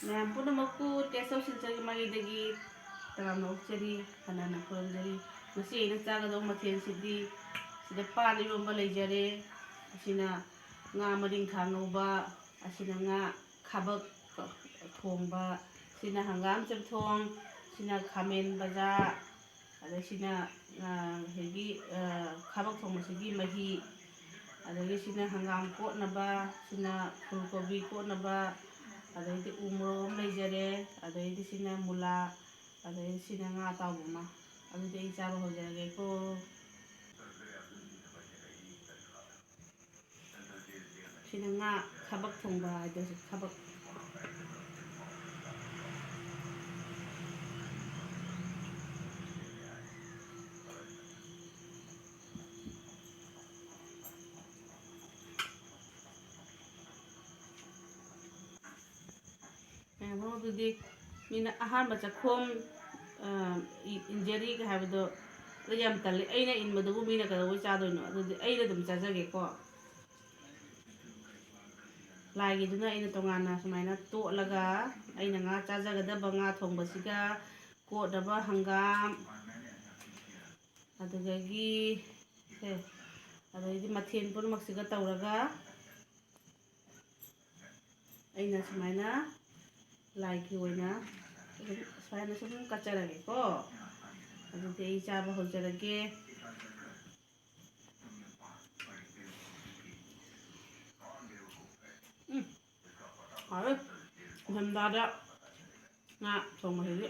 ꯃꯌꯥꯝ ꯄꯨꯝꯅꯃꯛꯄꯨ ꯇꯦꯁ ꯇꯧꯁꯤꯟꯖꯔꯤ ꯃꯥꯏꯀꯩꯗꯒꯤ ꯇꯔꯥꯝꯅ ꯑꯣꯛꯆꯔꯤ ꯍꯟꯅ ꯈꯨꯔꯨꯝꯖꯔꯤ ꯉꯁꯤ ꯑꯩꯅ ꯆꯥꯒꯗꯧꯕ ꯃꯊꯦꯜꯁꯤꯗꯤ ꯁꯤꯗ ꯄꯥꯟ ꯏꯔꯣꯟꯕ ꯂꯩꯖꯔꯦ ꯑꯁꯤꯅ ꯉꯥ ꯃꯔꯤꯡꯈꯥ ꯉꯧꯕ ꯑꯁꯤꯅ ꯉꯥ ꯈꯥꯕꯛ ꯊꯣꯡꯕ sina hangam chapthong sina khamen baja ada sina hegi khabak thong sigi mahi ada sina hangam ko na ba sina fulgobi ko na ba ada di umro leijare ada di sina mula ada sina nga tawuma ada di charo ho jage ko sina nga khabak thong ba ada khabak ꯑꯗꯨꯗꯤ ꯃꯤꯅ ꯑꯍꯥꯟꯕ ꯆꯥꯛꯈꯣꯝ injury ꯍꯥꯏꯕꯗꯣ ꯌꯥꯝ ꯇꯜꯂꯦ ꯑꯩꯅ ꯏꯟꯕꯗꯨꯕꯨ ꯃꯤꯅ ꯀꯩꯗꯧꯕꯩ ꯆꯥꯗꯣꯏꯅꯣ ꯑꯗꯨꯗꯤ ꯑꯩꯅ ꯑꯗꯨꯝ ꯆꯥꯖꯒꯦꯀꯣ ꯂꯥꯏꯒꯤꯗꯨꯅ ꯑꯩꯅ ꯇꯣꯉꯥꯟꯅ ꯁꯨꯃꯥꯏꯅ ꯇꯣꯠꯂꯒ ꯑꯩꯅ ꯉꯥ ꯆꯥꯖꯒꯗꯕ ꯉꯥ ꯊꯣꯡꯕꯁꯤꯒ ꯀꯣꯠꯅꯕ ꯍꯪꯒꯥꯝ ꯑꯗꯨꯗꯒꯤ ꯑꯗꯩꯗꯤ ꯃꯊꯦꯜ ꯄꯨꯝꯅꯃꯛꯁꯤꯒ ꯇꯧꯔꯒ ꯑꯩꯅ ꯁꯨꯃꯥꯏꯅ ꯂꯥꯏꯒꯤ ꯑꯣꯏꯅ ꯁꯨꯃꯥꯏꯅ ꯁꯨꯝ ꯀꯠꯆꯔꯒꯦꯀꯣ ꯑꯗꯨꯗꯤ ꯑꯩ ꯆꯥꯕ ꯍꯧꯖꯔꯒꯦ ꯍꯥꯎꯋꯦ ꯏꯪꯊꯝꯊꯥꯗ ꯉꯥ ꯊꯣꯡꯕꯁꯤꯗꯤ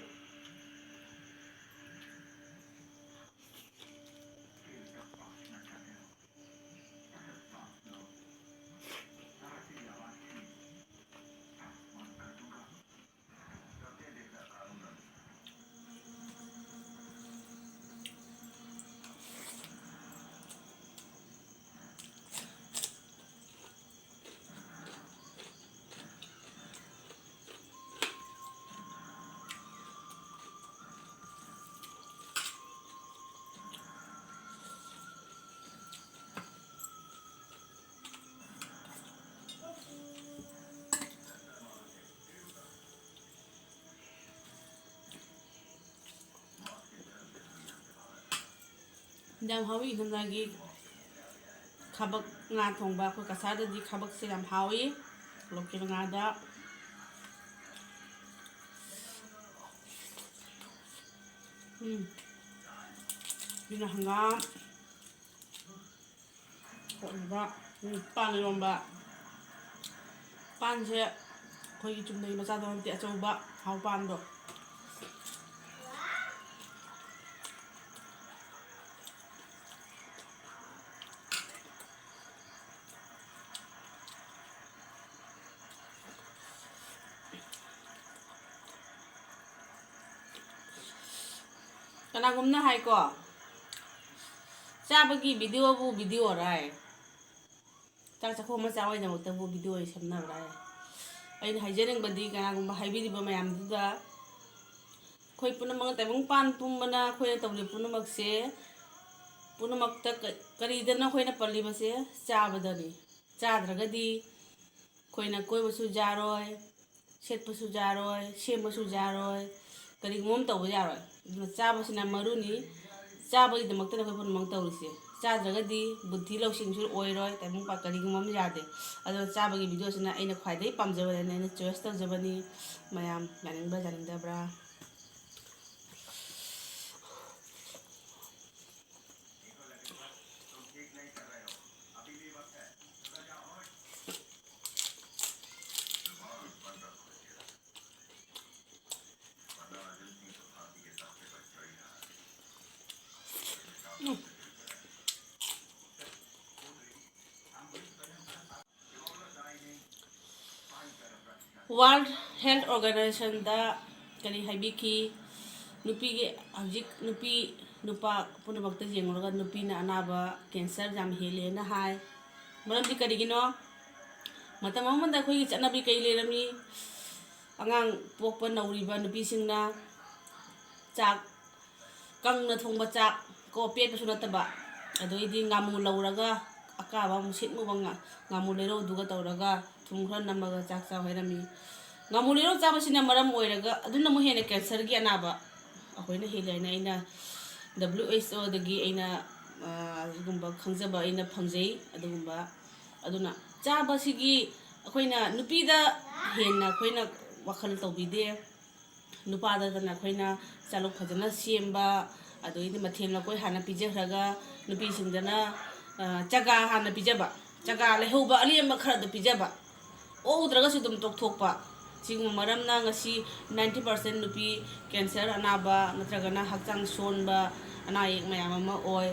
ꯌꯥꯝ ꯍꯥꯎꯋꯤ ꯏꯪꯊꯝꯊꯥꯒꯤ ꯈꯥꯕꯛ ꯉꯥ ꯊꯣꯡꯕ ꯑꯩꯈꯣꯏ ꯀꯁꯥꯔꯗꯗꯤ ꯈꯥꯕꯛꯁꯦ ꯌꯥꯝ ꯍꯥꯎꯋꯤ ꯂꯣꯀꯦꯜ ꯉꯥꯗ sina hangam kotnaba pan iromba panse ꯑꯩꯈꯣꯏꯒꯤ ꯆꯨꯝꯅꯒꯤ ꯃꯆꯥꯗꯣ ꯅꯠꯇꯦ ꯑꯆꯧꯕ ꯍꯥꯎ ꯄꯥꯟꯗꯣ ꯀꯅꯥꯒꯨꯝꯅ ꯍꯥꯏꯀꯣ ꯆꯥꯕꯒꯤ ꯚꯤꯗꯤꯑꯣꯕꯨ ꯚꯤꯗꯤꯑꯣꯔꯥꯏ ꯆꯥꯛ ꯆꯥꯈꯣꯝ ꯃꯆꯥ ꯑꯣꯏꯅꯃꯛꯇꯕꯨ ꯚꯤꯗꯤꯑꯣ ꯁꯦꯝꯅꯕ꯭ꯔꯥꯏ ꯑꯩꯅ ꯍꯥꯏꯖꯅꯤꯡꯕꯗꯤ ꯀꯅꯥꯒꯨꯝꯕ ꯍꯥꯏꯕꯤꯔꯤꯕ ꯃꯌꯥꯝꯗꯨꯗ ꯑꯩꯈꯣꯏ ꯄꯨꯝꯅꯃꯛ ꯇꯥꯏꯕꯪꯄꯥꯟ ꯄꯨꯝꯕꯅ ꯑꯩꯈꯣꯏꯅ ꯇꯧꯔꯤꯕ ꯄꯨꯝꯅꯃꯛꯁꯦ ꯄꯨꯝꯅꯃꯛꯇ ꯀꯔꯤꯗꯅ ꯑꯩꯈꯣꯏꯅ ꯄꯜꯂꯤꯕꯁꯦ ꯆꯥꯕꯗꯅꯤ ꯆꯥꯗ꯭ꯔꯒꯗꯤ ꯑꯩꯈꯣꯏꯅ ꯀꯣꯏꯕꯁꯨ ꯌꯥꯔꯣꯏ ꯁꯦꯠꯄꯁꯨ ꯌꯥꯔꯣꯏ ꯁꯦꯝꯕꯁꯨ ꯌꯥꯔꯣꯏ ꯀꯔꯤꯒꯨꯝꯕ ꯑꯃ ꯇꯧꯕ ꯌꯥꯔꯣꯏ ꯑꯗꯨꯅ ꯆꯥꯕꯁꯤꯅ ꯃꯔꯨꯅꯤ ꯆꯥꯕꯒꯤꯗꯃꯛꯇꯅ ꯑꯩꯈꯣꯏ ꯄꯨꯝꯅꯃꯛ ꯇꯧꯔꯤꯁꯦ ꯆꯥꯗ꯭ꯔꯒꯗꯤ ꯕꯨद्धꯤ ꯂꯧꯁꯤꯡꯁꯨ ꯑꯣꯏꯔꯣꯏ ꯇꯥꯏꯕꯪꯄꯥꯟ ꯀꯔꯤꯒꯨꯝꯕ ꯑꯃ ꯌꯥꯗꯦ ꯑꯗꯨꯅ ꯆꯥꯕꯒꯤ ꯚꯤꯗꯤꯑꯣꯁꯤꯅ ꯑꯩꯅ ꯈ꯭ꯋꯥꯏꯗꯒꯤ ꯄꯥꯝꯖꯕꯅꯤꯅ ꯑꯩꯅ ꯆꯣꯏꯁ ꯇꯧꯖꯕꯅꯤ ꯃꯌꯥꯝ ꯌꯥꯅꯤꯡꯕ꯭ꯔꯥ ꯌꯥꯅꯤꯡꯗꯕ꯭ꯔꯥ World Health Organization-ꯗ ꯀꯔꯤ ꯍꯥꯏꯕꯤꯈꯤ ꯅꯨꯄꯤꯒꯤ ꯍꯧꯖꯤꯛ ꯅꯨꯄꯤ ꯅꯨꯄꯥ ꯄꯨꯝꯅꯃꯛꯇ ꯌꯦꯡꯂꯨꯔꯒ ꯅꯨꯄꯤꯅ ꯑꯅꯥꯕ ꯀꯦꯟꯁꯔ ꯌꯥꯝ ꯍꯦꯜꯂꯦꯅ ꯍꯥꯏ ꯃꯔꯝꯗꯤ ꯀꯔꯤꯒꯤꯅꯣ ꯃꯇꯝ ꯑꯃꯗ ꯑꯩꯈꯣꯏꯒꯤ ꯆꯠꯅꯕꯤ ꯀꯩ ꯂꯩꯔꯝꯃꯤ ꯑꯉꯥꯡ ꯄꯣꯛꯄ ꯅꯧꯔꯤꯕ ꯅꯨꯄꯤꯁꯤꯡꯅ ꯆꯥꯛ ꯀꯪꯅ ꯊꯣꯡꯕ ꯆꯥꯛ ꯀꯣ ꯄꯦꯠꯄꯁꯨ ꯅꯠꯇꯕ ꯑꯗꯩꯗꯤ ꯉꯥꯃꯨ ꯂꯧꯔꯒ ꯑꯀꯥꯕ ꯑꯃꯨꯛ ꯁꯤꯠꯃꯨꯕ ꯉꯥꯃꯨ ꯂꯩꯔꯧꯗꯨꯒ ꯇꯧꯔꯒ ꯊꯨꯝ ꯈꯔ ꯅꯝꯃꯒ ꯆꯥꯛ ꯆꯥꯎ ꯍꯥꯏꯔꯝꯃꯤ ꯉꯥꯃꯨ ꯂꯩꯔꯣꯡ ꯆꯥꯕꯁꯤꯅ ꯃꯔꯝ ꯑꯣꯏꯔꯒ ꯑꯗꯨꯅ ꯑꯃꯨꯛ ꯍꯦꯟꯅ ꯀꯦꯟꯁꯔꯒꯤ ꯑꯅꯥꯕ ꯑꯩꯈꯣꯏꯅ ꯍꯦꯜꯂꯦ ꯍꯥꯏꯅ ꯑꯩꯅ WHO ꯑꯩꯅ ꯑꯗꯨꯒꯨꯝꯕ ꯈꯪꯖꯕ ꯑꯩꯅ ꯐꯪꯖꯩ ꯑꯗꯨꯒꯨꯝꯕ ꯑꯗꯨꯅ ꯆꯥꯕꯁꯤꯒꯤ ꯑꯩꯈꯣꯏꯅ ꯅꯨꯄꯤꯗ ꯍꯦꯟꯅ ꯑꯩꯈꯣꯏꯅ ꯋꯥꯈꯜ ꯇꯧꯕꯤꯗꯦ ꯅꯨꯄꯥꯗꯗꯅ ꯑꯩꯈꯣꯏꯅ ꯆꯥꯂꯨꯛ ꯐꯖꯅ ꯁꯦꯝꯕ ꯑꯗꯩꯗꯤ ꯃꯊꯦꯜ ꯂꯀꯣꯏ ꯍꯥꯟꯅ ꯄꯤꯖꯈ꯭ꯔꯒ ꯅꯨꯄꯤꯁꯤꯡꯗꯅ ꯆꯒꯥ ꯍꯥꯟꯅ ꯄꯤꯖꯕ ꯆꯒꯥ ꯂꯩꯍꯧꯕ ꯑꯂꯦꯝꯕ ꯈꯔꯗꯣ ꯄꯤꯖꯕ ꯑꯣꯛꯎꯗ꯭ꯔꯒꯁꯨ ꯑꯗꯨꯝ ꯇꯣꯛꯊꯣꯛꯄ ꯁꯤꯒꯨꯝꯕ ꯃꯔꯝꯅ ꯉꯁꯤ 90% ꯅꯨꯄꯤ ꯀꯦꯟꯁꯔ ꯑꯅꯥꯕ ꯅꯠꯇ꯭ꯔꯒꯅ ꯍꯛꯆꯥꯡ ꯁꯣꯟꯕ ꯑꯅꯥ ꯑꯌꯦꯛ ꯃꯌꯥꯝ ꯑꯃ ꯑꯣꯏ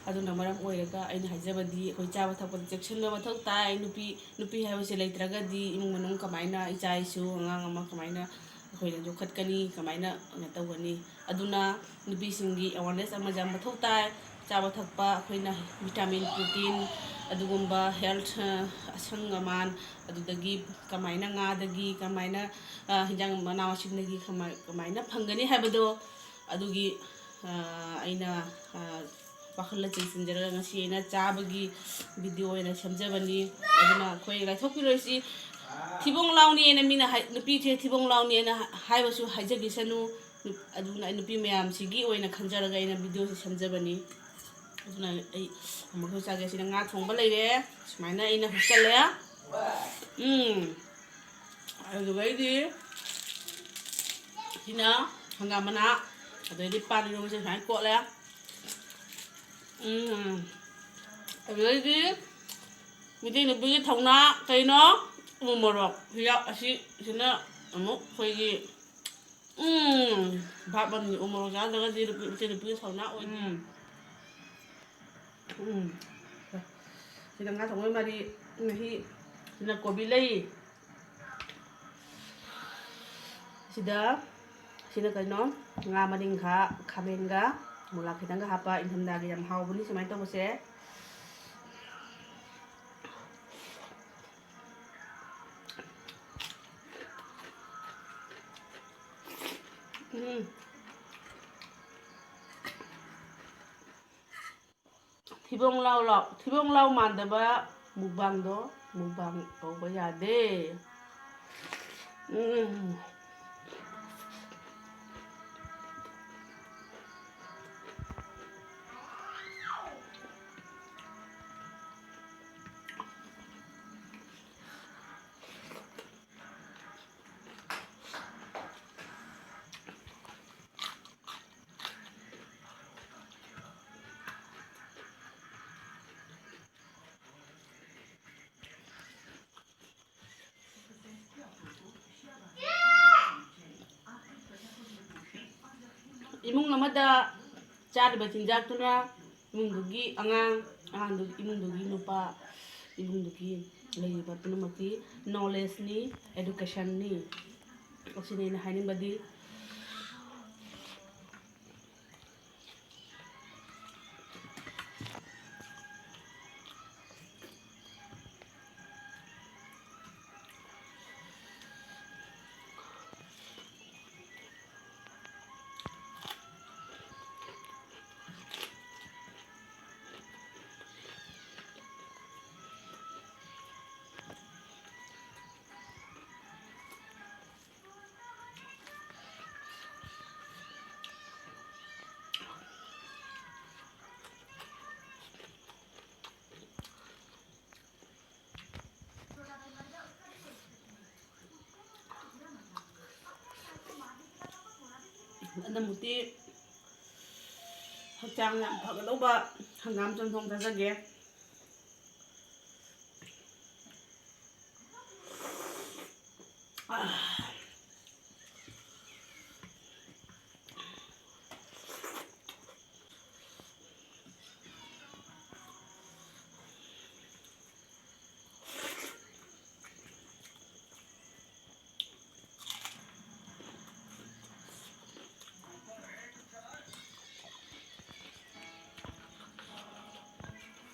ꯑꯗꯨꯅ ꯃꯔꯝ ꯑꯣꯏꯔꯒ ꯑꯩꯅ ꯍꯥꯏꯖꯕꯗꯤ ꯑꯩꯈꯣꯏ ꯆꯥꯕ ꯊꯛꯄꯗ ꯆꯦꯛꯁꯤꯟꯕ ꯃꯊꯧ ꯇꯥꯏ ꯅꯨꯄꯤ ꯍꯥꯏꯕꯁꯦ ꯂꯩꯇ꯭ꯔꯒꯗꯤ ꯏꯃꯨꯡ ꯃꯅꯨꯡ ꯀꯃꯥꯏꯅ ꯏꯆꯥ ꯏꯁꯨ ꯑꯉꯥꯡ ꯑꯃ ꯀꯃꯥꯏꯅ ꯑꯩꯈꯣꯏꯅ ꯌꯣꯛꯈꯠꯀꯅꯤ ꯀꯃꯥꯏꯅ ꯇꯧꯒꯅꯤ ꯑꯗꯨꯅ ꯅꯨꯄꯤꯁꯤꯡꯒꯤ ꯑꯦꯋꯥꯔꯅꯦꯁ ꯑꯃ ꯌꯥꯝ ꯃꯊꯧ ꯇꯥꯏ ꯆꯥꯕ ꯊꯛꯄ ꯑꯩꯈꯣꯏꯅ ꯚꯤꯇꯥꯃꯤꯟ ꯄ꯭ꯔꯣꯇꯤꯟ ꯑꯗꯨꯒꯨꯝꯕ ꯍꯦꯜꯊ ꯑꯁꯪ ꯑꯃꯥꯟ ꯑꯗꯨꯗꯒꯤ ꯀꯃꯥꯏꯅ ꯉꯥꯗꯒꯤ ꯀꯃꯥꯏꯅ ꯍꯤꯟꯖꯥꯡ ꯃꯅꯥ ꯃꯁꯤꯡꯗꯒꯤ ꯀꯃꯥꯏꯅ ꯐꯪꯒꯅꯤ ꯍꯥꯏꯕꯗꯣ ꯑꯗꯨꯒꯤ ꯑꯩꯅ ꯋꯥꯈꯜꯗ ꯆꯤꯡꯁꯤꯟꯖꯔꯒ ꯉꯁꯤ ꯑꯩꯅ ꯆꯥꯕꯒꯤ ꯚꯤꯗꯤꯑꯣ ꯑꯣꯏꯅ ꯁꯦꯝꯖꯕꯅꯤ ꯑꯗꯨꯅ ꯑꯩꯈꯣꯏ ꯂꯥꯏꯊꯣꯛꯄꯤꯔꯣꯏꯁꯤ ꯊꯤꯕꯣꯡ ꯂꯥꯎꯅꯤꯅ ꯃꯤꯅ ꯅꯨꯄꯤꯁꯦ ꯊꯤꯕꯣꯡ ꯂꯥꯎꯅꯤꯅ ꯍꯥꯏꯕꯁꯨ ꯍꯥꯏꯖꯈꯤꯁꯅꯨ ꯑꯗꯨꯅ ꯑꯩ ꯅꯨꯄꯤ ꯃꯌꯥꯝꯁꯤꯒꯤ ꯑꯣꯏꯅ ꯈꯟꯖꯔꯒ ꯑꯩꯅ ꯚꯤꯗꯤꯑꯣꯁꯦ ꯁꯦꯝꯖꯕꯅꯤ ꯑꯗꯨꯅ ꯑꯩ ꯑꯃꯨꯛꯁꯨ ꯆꯥꯒꯦ ꯁꯤꯗ ꯉꯥ ꯊꯣꯡꯕ ꯂꯩꯔꯦ ꯁꯨꯃꯥꯏꯅ ꯑꯩꯅ ꯍꯨꯞꯆꯜꯂꯦ ꯑꯗꯨꯒꯩꯗꯤ ꯁꯤꯅ ꯍꯪꯒꯥꯝ ꯃꯅꯥ ꯑꯗꯩꯗꯤ ꯄꯥꯟ ꯏꯔꯣꯟꯕꯁꯦ ꯁꯨꯃꯥꯏꯅ ꯀꯣꯠꯂꯦ ꯑꯗꯨꯗꯩꯗꯤ ꯃꯩꯇꯩ ꯅꯨꯄꯤꯒꯤ ꯊꯧꯅꯥ ꯀꯩꯅꯣ ꯎ ꯃꯣꯔꯣꯛ ꯑꯁꯤꯁꯤꯅ ꯑꯃꯨꯛ ꯑꯩꯈꯣꯏꯒꯤ ꯚꯥꯞ ꯑꯃꯅꯤ ꯎ ꯃꯣꯔꯣꯛ ꯆꯥꯗ꯭ꯔꯒꯗꯤ ꯃꯩꯇꯩ ꯅꯨꯄꯤꯒꯤ ꯊꯧꯅꯥ ꯑꯣꯏꯗꯦ sila nga tong mari nahi sila kobilay sila kano nga maring kha khamenga mula khitang ga hapa inthamda gi yam haubuni sumai to bose thibong lau mandaba mukbang do mukbang tauba yade imung amada chariba chinjaktuna imungdugi angang imungdugi nupa imungdugi leiba punamaki knowledge ni education ni osine na hainin badi ꯑꯗꯨꯃꯨꯛꯇꯤ ꯍꯛꯆꯥꯡ ꯌꯥꯝ ꯐꯒꯗꯧꯕ ꯍꯪꯒꯥꯝ ꯆꯝꯊꯣꯡ ꯆꯥꯖꯒꯦ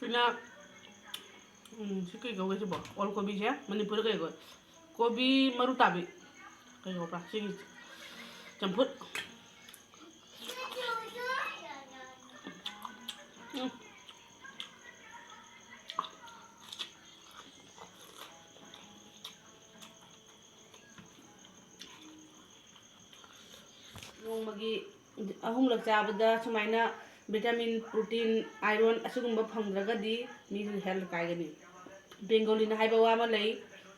sila si kay gawin siya ba all kobi siya manipura kay gawin kobi marutabi kay gawin pa sige campur ꯑꯩꯈꯣꯏꯒꯤ ꯑꯍꯨꯝꯂꯛ ꯆꯥꯕꯗ ꯁꯨꯃꯥꯏꯅ ꯚꯤꯇꯥꯃꯤन ꯄ꯭ꯔꯣꯇꯤन iron ꯑꯁꯤꯒꯨꯝꯕ ꯐꯪꯗ꯭ꯔꯒꯗꯤ ꯃꯤꯁꯨ health ꯀꯥꯏꯒꯅꯤ ꯕꯦꯡꯒꯣꯂꯤꯅ ꯍꯥꯏꯕ ꯋꯥ ꯑꯃ ꯂꯩ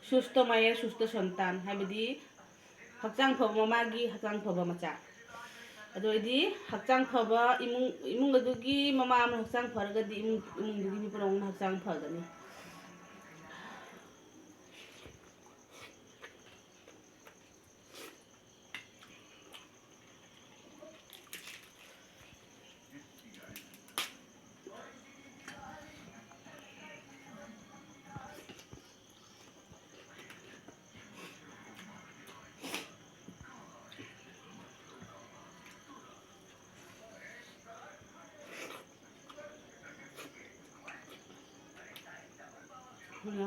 ꯁꯨꯁꯇ ꯃꯥꯌꯦ ꯁꯨꯁꯇ ꯁꯟꯇꯥꯟ ꯍꯥꯏꯕꯗꯤ ꯍꯛꯆꯥꯡ ꯐꯕ ꯃꯃꯥꯒꯤ ꯍꯛꯆꯥꯡ ꯐꯕ ꯃꯆꯥ ꯑꯗꯨ ꯑꯣꯏꯗꯤ ꯍꯛꯆꯥꯡ ꯐꯕ ꯏꯃꯨꯡ ꯑꯗꯨꯒꯤ ꯃꯃꯥ ꯑꯃꯅ ꯍꯛꯆꯥꯡ ꯐꯔꯒꯗꯤ ꯏꯃꯨꯡꯗꯨꯒꯤ ꯃꯤ ꯄꯨꯝꯅꯃꯛꯅ ꯍꯛꯆꯥꯡ ꯐꯒꯅꯤ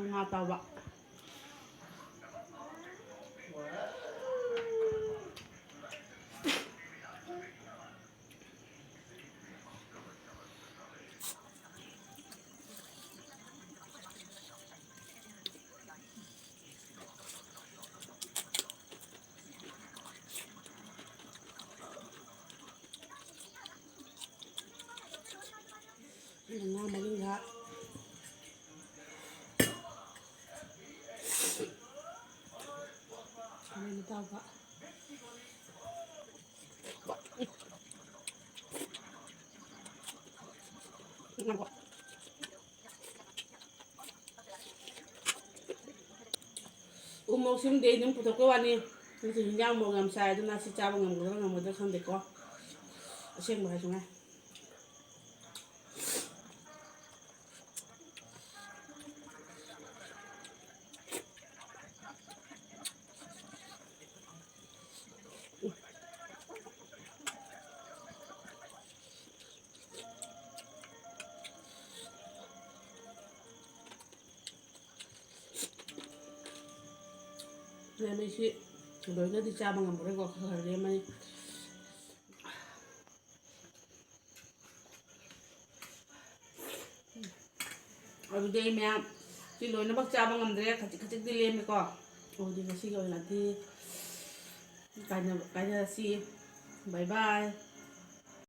ꯉꯥ ꯇꯥꯎꯕ ꯉꯥ ꯃꯔꯤꯡꯒ ꯈꯥꯃꯦꯟ ꯑꯇꯥꯎꯕ ꯎ ꯃꯣꯔꯣꯛꯁꯤꯃꯗꯤ ꯑꯩ ꯑꯗꯨꯝ ꯄꯨꯊꯣꯛꯄ ꯋꯥꯅꯤ ꯅꯪꯁꯨ ꯍꯤꯟꯖꯥꯡ ꯃꯣꯔꯣꯛ ꯌꯥꯝ ꯆꯥꯏ ꯑꯗꯨꯅ ꯁꯤ ꯆꯥꯕ ꯉꯝꯒꯗ꯭ꯔꯥ ꯉꯝꯃꯣꯏꯗ꯭ꯔꯥ ꯈꯪꯗꯦꯀꯣ ꯑꯁꯦꯡꯕ ꯍꯥꯏꯁꯨꯉꯥꯏ ꯂꯦꯝꯃꯤꯁꯤ ꯂꯣꯏꯅꯗꯤ ꯆꯥꯕ ꯉꯝꯃꯔꯣꯏꯀꯣ ꯈꯔ ꯈꯔ ꯂꯦꯝꯃꯅꯤ ꯑꯗꯨꯗꯤ ꯑꯩ ꯃꯌꯥꯝ ꯁꯤ ꯂꯣꯏꯅꯃꯛ ꯆꯥꯕ ꯉꯝꯗ꯭ꯔꯦ ꯈꯖꯤꯛ ꯈꯖꯤꯛꯇꯤ ꯂꯦꯝꯃꯦꯀꯣ ꯑꯗꯨꯗꯤ ꯉꯁꯤꯒꯤ ꯑꯣꯏꯅꯗꯤ ꯀꯥꯏꯅꯔꯁꯤ ꯕꯥꯏ ꯕꯥꯏ